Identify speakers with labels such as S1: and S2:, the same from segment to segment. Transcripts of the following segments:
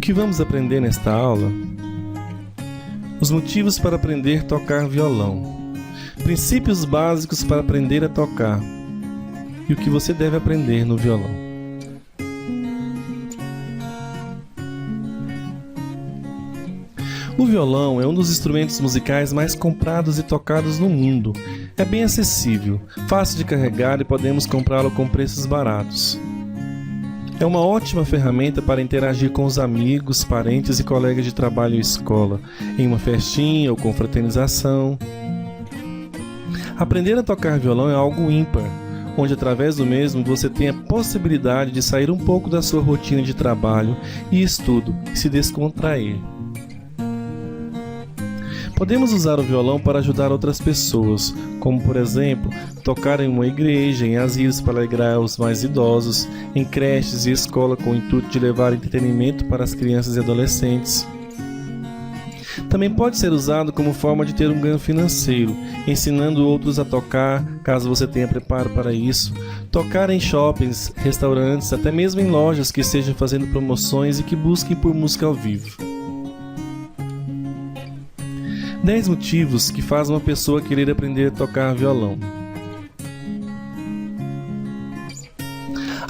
S1: que vamos aprender nesta aula? Os motivos para aprender a tocar violão, princípios básicos para aprender a tocar e o que você deve aprender no violão. O violão é um dos instrumentos musicais mais comprados e tocados no mundo. É bem acessível, fácil de carregar e podemos comprá-lo com preços baratos. É uma ótima ferramenta para interagir com os amigos, parentes e colegas de trabalho e escola, em uma festinha ou confraternização. Aprender a tocar violão é algo ímpar, onde através do mesmo você tem a possibilidade de sair um pouco da sua rotina de trabalho e estudo e se descontrair. Podemos usar o violão para ajudar outras pessoas, como por exemplo, tocar em uma igreja, em asilos para alegrar os mais idosos, em creches e escola com o intuito de levar entretenimento para as crianças e adolescentes. Também pode ser usado como forma de ter um ganho financeiro, ensinando outros a tocar, caso você tenha preparo para isso, tocar em shoppings, restaurantes, até mesmo em lojas que estejam fazendo promoções e que busquem por música ao vivo. 10 motivos que fazem uma pessoa querer aprender a tocar violão.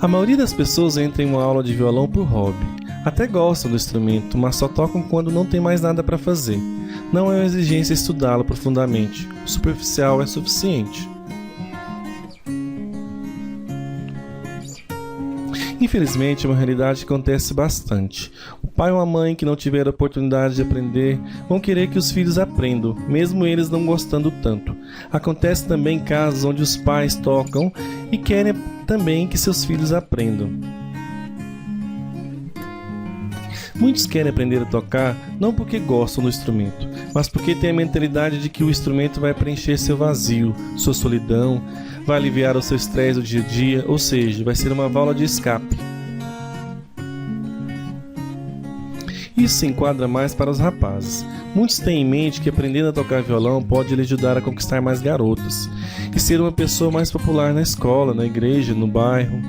S1: A maioria das pessoas entra em uma aula de violão por hobby. Até gostam do instrumento, mas só tocam quando não tem mais nada para fazer. Não é uma exigência estudá-lo profundamente. O superficial é suficiente. Infelizmente, é uma realidade que acontece bastante. O pai ou a mãe que não tiver a oportunidade de aprender vão querer que os filhos aprendam, mesmo eles não gostando tanto. Acontece também casos onde os pais tocam e querem também que seus filhos aprendam. Muitos querem aprender a tocar não porque gostam do instrumento, mas porque têm a mentalidade de que o instrumento vai preencher seu vazio, sua solidão, vai aliviar o seu estresse do dia a dia, ou seja, vai ser uma válvula de escape. Isso se enquadra mais para os rapazes. Muitos têm em mente que aprendendo a tocar violão pode lhe ajudar a conquistar mais garotas e ser uma pessoa mais popular na escola, na igreja, no bairro.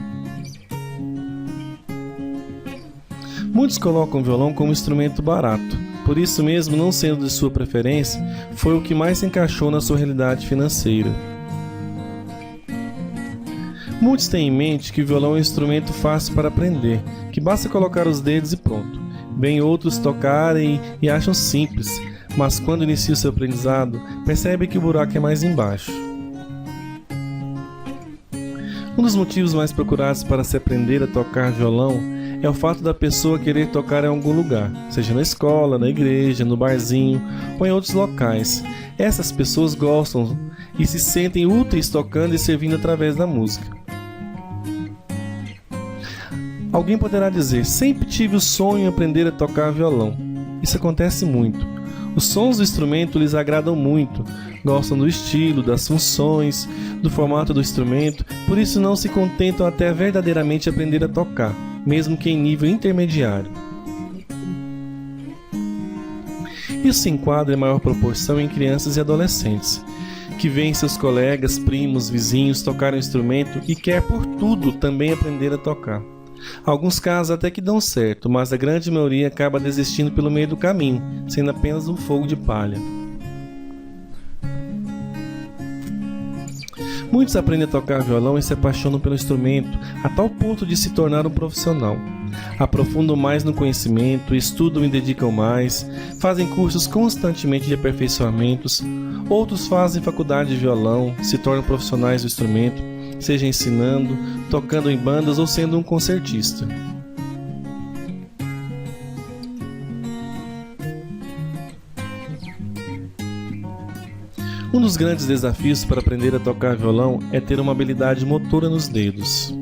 S1: Muitos colocam o violão como instrumento barato, por isso mesmo, não sendo de sua preferência, foi o que mais se encaixou na sua realidade financeira. Muitos têm em mente que o violão é um instrumento fácil para aprender, que basta colocar os dedos e pronto. Bem outros tocarem e acham simples, mas quando inicia o seu aprendizado, percebe que o buraco é mais embaixo. Um dos motivos mais procurados para se aprender a tocar violão é o fato da pessoa querer tocar em algum lugar, seja na escola, na igreja, no barzinho ou em outros locais. Essas pessoas gostam e se sentem úteis tocando e servindo através da música. Alguém poderá dizer, sempre tive o sonho em aprender a tocar violão. Isso acontece muito. Os sons do instrumento lhes agradam muito, gostam do estilo, das funções, do formato do instrumento, por isso não se contentam até verdadeiramente aprender a tocar, mesmo que em nível intermediário. Isso se enquadra em maior proporção em crianças e adolescentes, que veem seus colegas, primos, vizinhos tocarem o instrumento e quer por tudo também aprender a tocar. Alguns casos até que dão certo, mas a grande maioria acaba desistindo pelo meio do caminho, sendo apenas um fogo de palha. Muitos aprendem a tocar violão e se apaixonam pelo instrumento, a tal ponto de se tornar um profissional. Aprofundam mais no conhecimento, estudam e dedicam mais, fazem cursos constantemente de aperfeiçoamentos, outros fazem faculdade de violão, se tornam profissionais do instrumento, seja ensinando, tocando em bandas ou sendo um concertista. Um dos grandes desafios para aprender a tocar violão é ter uma habilidade motora nos dedos.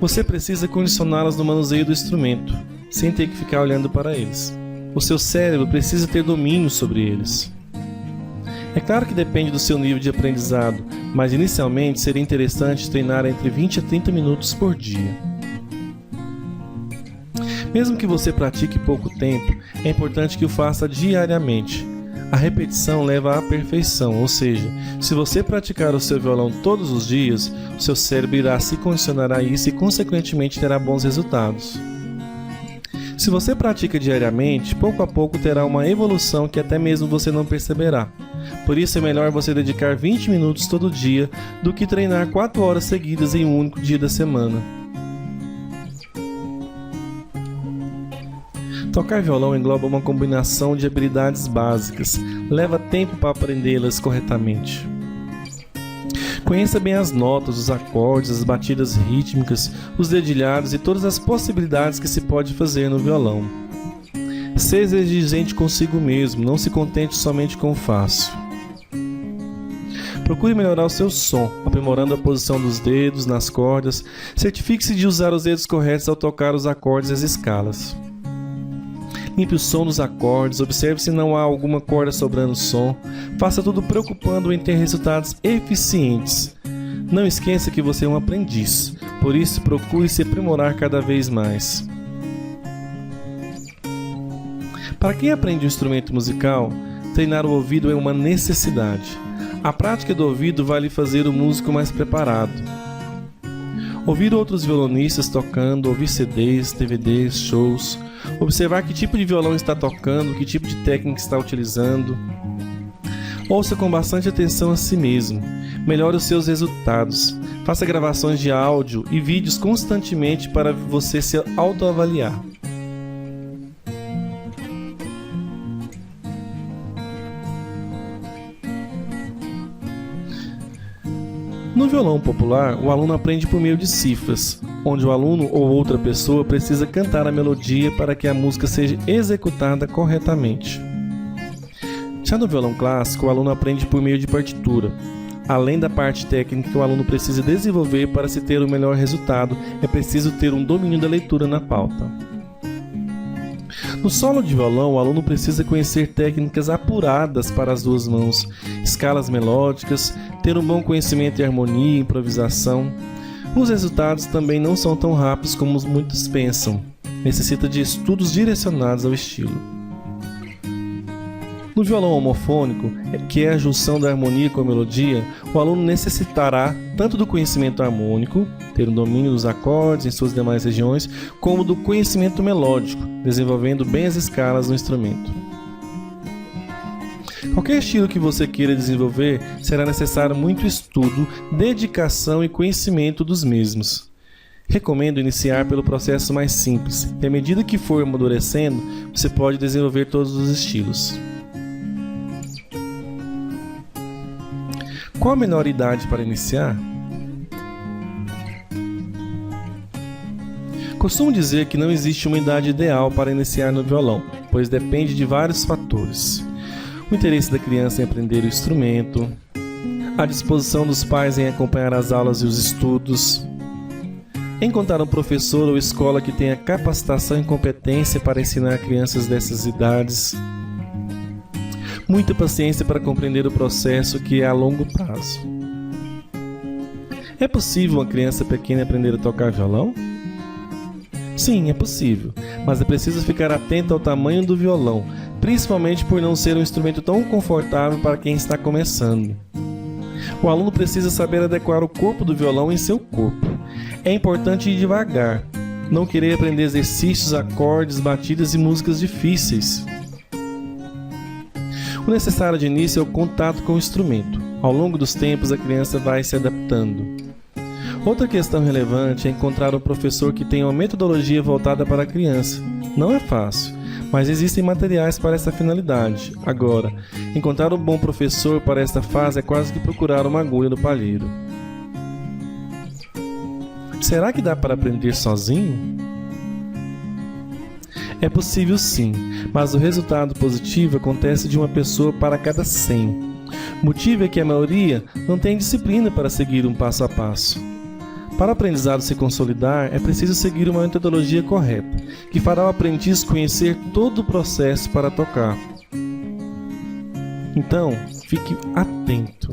S1: Você precisa condicioná-las no manuseio do instrumento, sem ter que ficar olhando para eles. O seu cérebro precisa ter domínio sobre eles. É claro que depende do seu nível de aprendizado, mas inicialmente seria interessante treinar entre 20 a 30 minutos por dia. Mesmo que você pratique pouco tempo, é importante que o faça diariamente. A repetição leva à perfeição, ou seja, se você praticar o seu violão todos os dias, o seu cérebro irá se condicionar a isso e consequentemente terá bons resultados. Se você pratica diariamente, pouco a pouco terá uma evolução que até mesmo você não perceberá. Por isso é melhor você dedicar 20 minutos todo dia do que treinar 4 horas seguidas em um único dia da semana. Tocar violão engloba uma combinação de habilidades básicas. Leva tempo para aprendê-las corretamente. Conheça bem as notas, os acordes, as batidas rítmicas, os dedilhados e todas as possibilidades que se pode fazer no violão. Seja exigente consigo mesmo, não se contente somente com o fácil. Procure melhorar o seu som, aprimorando a posição dos dedos nas cordas. Certifique-se de usar os dedos corretos ao tocar os acordes e as escalas. Limpe o som dos acordes, observe se não há alguma corda sobrando som. Faça tudo preocupando em ter resultados eficientes. Não esqueça que você é um aprendiz, por isso procure se aprimorar cada vez mais. Para quem aprende um instrumento musical, treinar o ouvido é uma necessidade. A prática do ouvido vai lhe fazer o músico mais preparado. Ouvir outros violonistas tocando, ouvir CDs, DVDs, shows, observar que tipo de violão está tocando, que tipo de técnica está utilizando. Ouça com bastante atenção a si mesmo, melhore os seus resultados, faça gravações de áudio e vídeos constantemente para você se autoavaliar. No violão popular, o aluno aprende por meio de cifras, onde o aluno ou outra pessoa precisa cantar a melodia para que a música seja executada corretamente. Já no violão clássico, o aluno aprende por meio de partitura. Além da parte técnica que o aluno precisa desenvolver para se ter o melhor resultado, é preciso ter um domínio da leitura na pauta. No solo de violão, o aluno precisa conhecer técnicas apuradas para as duas mãos, escalas melódicas, ter um bom conhecimento em harmonia e improvisação. Os resultados também não são tão rápidos como muitos pensam. Necessita de estudos direcionados ao estilo. No violão homofônico, que é a junção da harmonia com a melodia, o aluno necessitará tanto do conhecimento harmônico, ter um domínio dos acordes em suas demais regiões, como do conhecimento melódico, desenvolvendo bem as escalas do instrumento. Qualquer estilo que você queira desenvolver, será necessário muito estudo, dedicação e conhecimento dos mesmos. Recomendo iniciar pelo processo mais simples, e à medida que for amadurecendo, você pode desenvolver todos os estilos. Qual a melhor idade para iniciar? Costumo dizer que não existe uma idade ideal para iniciar no violão, pois depende de vários fatores. O interesse da criança em aprender o instrumento, a disposição dos pais em acompanhar as aulas e os estudos, encontrar um professor ou escola que tenha capacitação e competência para ensinar crianças dessas idades, muita paciência para compreender o processo que é a longo prazo. É possível uma criança pequena aprender a tocar violão? Sim, é possível, mas é preciso ficar atento ao tamanho do violão, principalmente por não ser um instrumento tão confortável para quem está começando. O aluno precisa saber adequar o corpo do violão em seu corpo. É importante ir devagar, não querer aprender exercícios, acordes, batidas e músicas difíceis. O necessário de início é o contato com o instrumento. Ao longo dos tempos, a criança vai se adaptando. Outra questão relevante é encontrar um professor que tenha uma metodologia voltada para a criança. Não é fácil, mas existem materiais para essa finalidade. Agora, encontrar um bom professor para esta fase é quase que procurar uma agulha no palheiro. Será que dá para aprender sozinho? É possível sim, mas o resultado positivo acontece de uma pessoa para cada 100. O motivo é que a maioria não tem disciplina para seguir um passo a passo. Para o aprendizado se consolidar, é preciso seguir uma metodologia correta, que fará o aprendiz conhecer todo o processo para tocar. Então, fique atento.